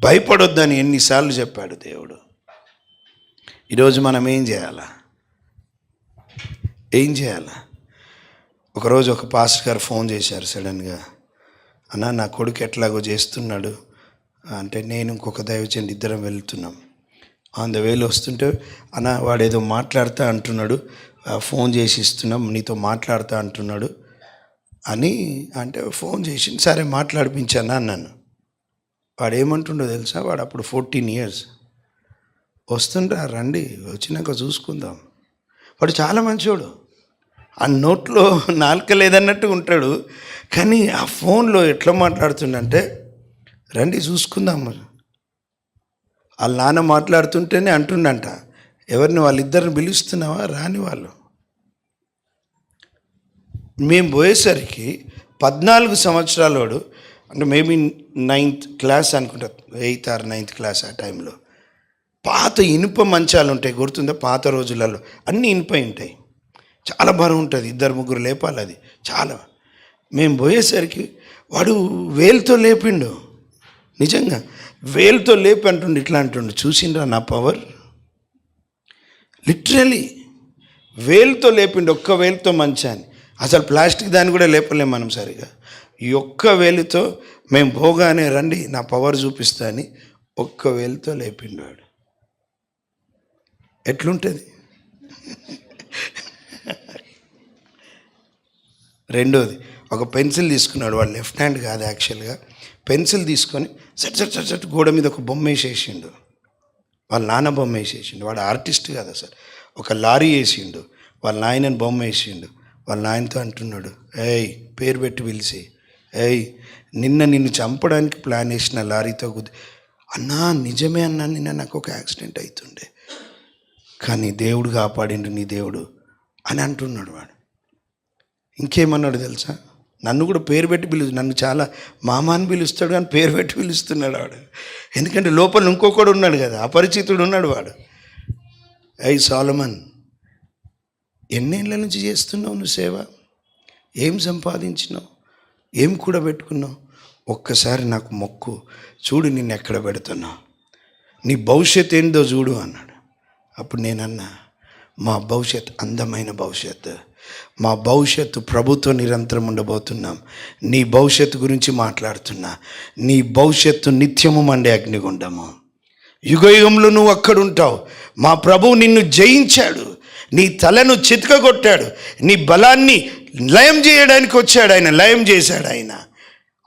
భయపడొద్దని ఎన్నిసార్లు చెప్పాడు దేవుడు. ఈరోజు మనం ఏం చేయాలా? ఒకరోజు ఒక పాస్టర్ గారు ఫోన్ చేశారు సడన్గా. అన్న, నా కొడుకు ఎట్లాగో చేస్తున్నాడు అంటే, నేను ఇంకొక దైవజనుడు ఇద్దరం వెళ్తున్నాం. ఆన్ ద వేలో వస్తుంటే, అన్న వాడు ఏదో మాట్లాడుతూ అంటున్నాడు, ఫోన్ చేసి ఇస్తున్నాం, నీతో మాట్లాడుతూ అంటున్నాడు అని అంటే ఫోన్ చేసి సరే మాట్లాడిపించాను అన్నాను. వాడు ఏమంటుండో తెలుసా? వాడు అప్పుడు 14 years. వస్తుండ్రా, రండి, వచ్చినాక చూసుకుందాం. వాడు చాలా మంచోడు, ఆ నోట్లో నాలుక లేదన్నట్టు ఉంటాడు, కానీ ఆ ఫోన్లో ఎట్లా మాట్లాడుతుండంటే, రండి చూసుకుందాం. వాళ్ళ నాన్న మాట్లాడుతుంటేనే అంటుండంట, ఎవరిని వాళ్ళిద్దరిని పిలుస్తున్నావా, రాని వాళ్ళు. మేము పోయేసరికి 14 సంవత్సరాల వాడు, అంటే మేబీ 9th class అనుకుంటా, 8th or 9th class ఆ టైంలో. పాత ఇనుప మంచాలు ఉంటాయి, గుర్తుందా? పాత రోజులలో అన్నీ ఇనుప ఉంటాయి, చాలా బరువు ఉంటుంది, 2-3 లేపాలి అది చాలా. మేము పోయేసరికి వాడు వేలుతో లేపిండు, నిజంగా వేలుతో లేపి అంటుండు, ఇట్లా అంటుండు, చూసిండ్రా నా పవర్. లిటరలీ వేలుతో లేపిండు, ఒక్క వేలుతో మంచాన్ని. అసలు ప్లాస్టిక్ దాన్ని కూడా లేపలేం మనం సరిగా. ఈ ఒక్క వేలుతో మేము పోగానే రండి నా పవర్ చూపిస్తా అని ఒక్క వేలుతో లేపిండు వాడు. ఎట్లుంటుంది? రెండోది, ఒక పెన్సిల్ తీసుకున్నాడు వాడు, లెఫ్ట్ హ్యాండ్ కాదు యాక్చువల్గా. పెన్సిల్ తీసుకొని సట్ గోడ మీద ఒక బొమ్మ వేసేసిండు, వాళ్ళ నాన్న బొమ్మ వేసేసిండు. వాడు ఆర్టిస్ట్ కాదు అసలు, ఒక లారీ వేసిండు, వాళ్ళ నాయనని బొమ్మ వేసిండు. వాళ్ళ నాయనతో అంటున్నాడు, ఏయ్ పేరు పెట్టి పిలిచి, ఏయ్ నిన్ను చంపడానికి ప్లాన్ వేసిన లారీతో అన్నా, నిజమే అన్నా, నాకు ఒక యాక్సిడెంట్ అవుతుండే, కానీ దేవుడు కాపాడిండు, నీ దేవుడు అని అంటున్నాడు వాడు. ఇంకేమన్నాడు తెలుసా? నన్ను కూడా పేరు పెట్టి నన్ను చాలా మామాని పిలుస్తాడు, కానీ పేరు పెట్టి పిలుస్తున్నాడు వాడు. ఎందుకంటే లోపల ఇంకొకడు ఉన్నాడు కదా, అపరిచితుడు ఉన్నాడు వాడు. ఏయ్ సోలమన్, ఎన్నేళ్ళ నుంచి చేస్తున్నావు నువ్వు సేవ? ఏం సంపాదించినావు? ఏం కూడా పెట్టుకున్నావు? ఒక్కసారి నాకు మొక్కు, చూడు నిన్ను ఎక్కడ పెడుతున్నావు, నీ భవిష్యత్తు ఏందో చూడు అన్నాడు. అప్పుడు నేనన్నా, మా భవిష్యత్ అందమైన భవిష్యత్తు, మా భవిష్యత్తు ప్రభుత్వ నిరంతరం ఉండబోతున్నాం. నీ భవిష్యత్తు గురించి మాట్లాడుతున్నా. నీ భవిష్యత్తు నిత్యము మండే అగ్నిగుండము, యుగయుగంలో నువ్వు అక్కడుంటావు. మా ప్రభువు నిన్ను జయించాడు, నీ తలను చితకగొట్టాడు, నీ బలాన్ని లయం చేయడానికి వచ్చాడు ఆయన, లయం చేశాడు ఆయన.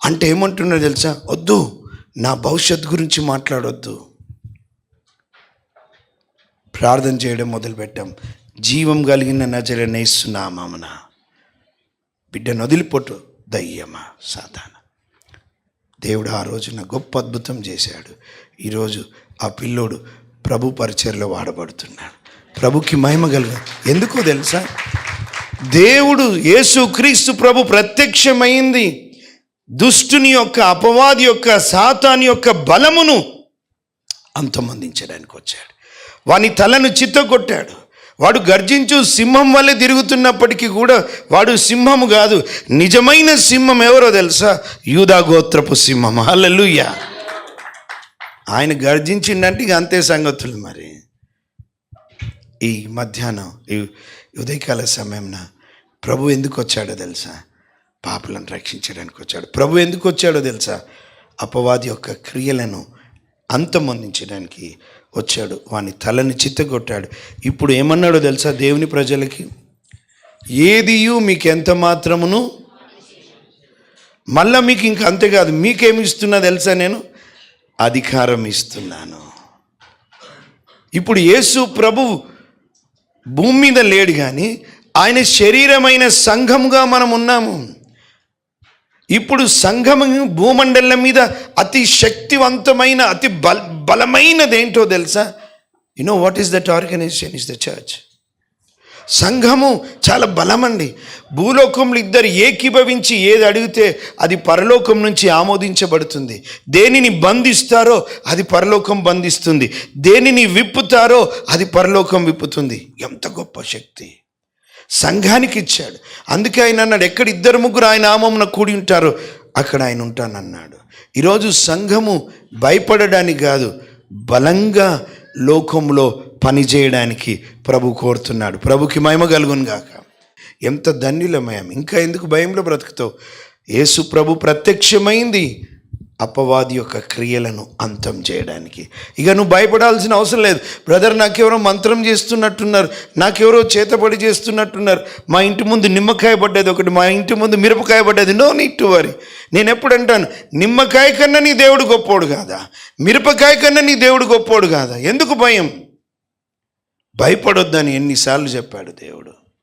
అంటే ఏమంటున్నాడు తెలుసా? వద్దు, నా భవిష్యత్తు గురించి మాట్లాడొద్దు. ప్రార్థన చేయడం మొదలుపెట్టాం. జీవం కలిగిన నజరేయుడైన యేసు నామమున బిడ్డను వదిలిపోటు దయ్యమా సాతాన. దేవుడు ఆ రోజున గొప్ప అద్భుతం చేశాడు. ఈరోజు ఆ పిల్లోడు ప్రభు పరిచర్లో వాడబడుతున్నాడు. ప్రభుకి మహిమ కలుగు. ఎందుకో తెలుసా? దేవుడు యేసు క్రీస్తు ప్రభు ప్రత్యక్షమైంది దుష్టుని యొక్క, అపవాది యొక్క, సాతాని యొక్క బలమును అంతమొందించడానికి వచ్చాడు. వాని తలను చిత్తగొట్టాడు. వాడు గర్జించు సింహం వల్లే తిరుగుతున్నప్పటికీ కూడా వాడు సింహము కాదు. నిజమైన సింహం ఎవరో తెలుసా? యూదా గోత్రపు సింహం. హల్లెలూయా. ఆయన గర్జించిండంటే ఇక అంతే సంగతులు. మరి ఈ మధ్యాహ్నం, ఈ ఉదయకాల సమయంలో ప్రభు ఎందుకు వచ్చాడో తెలుసా? పాపులను రక్షించడానికి వచ్చాడు. ప్రభు ఎందుకు వచ్చాడో తెలుసా? అపవాది యొక్క క్రియలను అంతమొందించడానికి వచ్చాడు. వాని తలని చిత్తగొట్టాడు. ఇప్పుడు ఏమన్నాడో తెలుసా దేవుని ప్రజలకి? ఏదియు మీకు ఎంత మాత్రమును, మళ్ళా మీకు ఇంక అంతేకాదు, మీకేమి ఇస్తున్నా తెలుసా? నేను అధికారం ఇస్తున్నాను. ఇప్పుడు యేసు ప్రభు భూమి మీద లేడు, కానీ ఆయన శరీరమైన సంఘముగా మనం ఉన్నాము. ఇప్పుడు సంఘము భూమండలం మీద అతి శక్తివంతమైన, అతి బలమైనది ఏంటో తెలుసా? You know what is that organisation? Is the church. సంఘము చాలా బలమండి. భూలోకంలో ఇద్దరు ఏకీభవించి ఏది అడిగితే అది పరలోకం నుంచి ఆమోదించబడుతుంది. దేనిని బంధిస్తారో అది పరలోకం బంధిస్తుంది. దేనిని విప్పుతారో అది పరలోకం విప్పుతుంది. ఎంత గొప్ప శక్తి సంఘానికి ఇచ్చాడు. అందుకే ఆయన అన్నాడు, ఎక్కడ 2-3 ఆయన నామమున కూడి ఉంటారో అక్కడ ఆయన ఉంటానన్నాడు. ఈరోజు సంఘము భయపడడానికి కాదు, బలంగా లోకంలో పనిచేయడానికి ప్రభు కోరుతున్నాడు. ప్రభుకి మహిమ కలుగును గాక. ఎంత ధన్యులమయం, ఇంకా ఎందుకు భయంలో బ్రతుకుతావు? యేసు ప్రభు ప్రత్యక్షమైంది అపవాది యొక్క క్రియలను అంతం చేయడానికి. ఇక నువ్వు భయపడాల్సిన అవసరం లేదు. బ్రదర్, నాకెవరో మంత్రం చేస్తున్నట్టున్నారు, నాకెవరో చేతపడి చేస్తున్నట్టున్నారు, మా ఇంటి ముందు నిమ్మకాయ పడ్డది ఒకటి, మా ఇంటి ముందు మిరపకాయ పడ్డది. No need to worry. నేను ఎప్పుడు అంటాను, నిమ్మకాయ కన్నా నీ దేవుడు గొప్పోడు కాదా, మిరపకాయ కన్నా నీ దేవుడు గొప్పోడు కాదా? ఎందుకు భయం? భయపడొద్దని ఎన్నిసార్లు చెప్పాడు దేవుడు.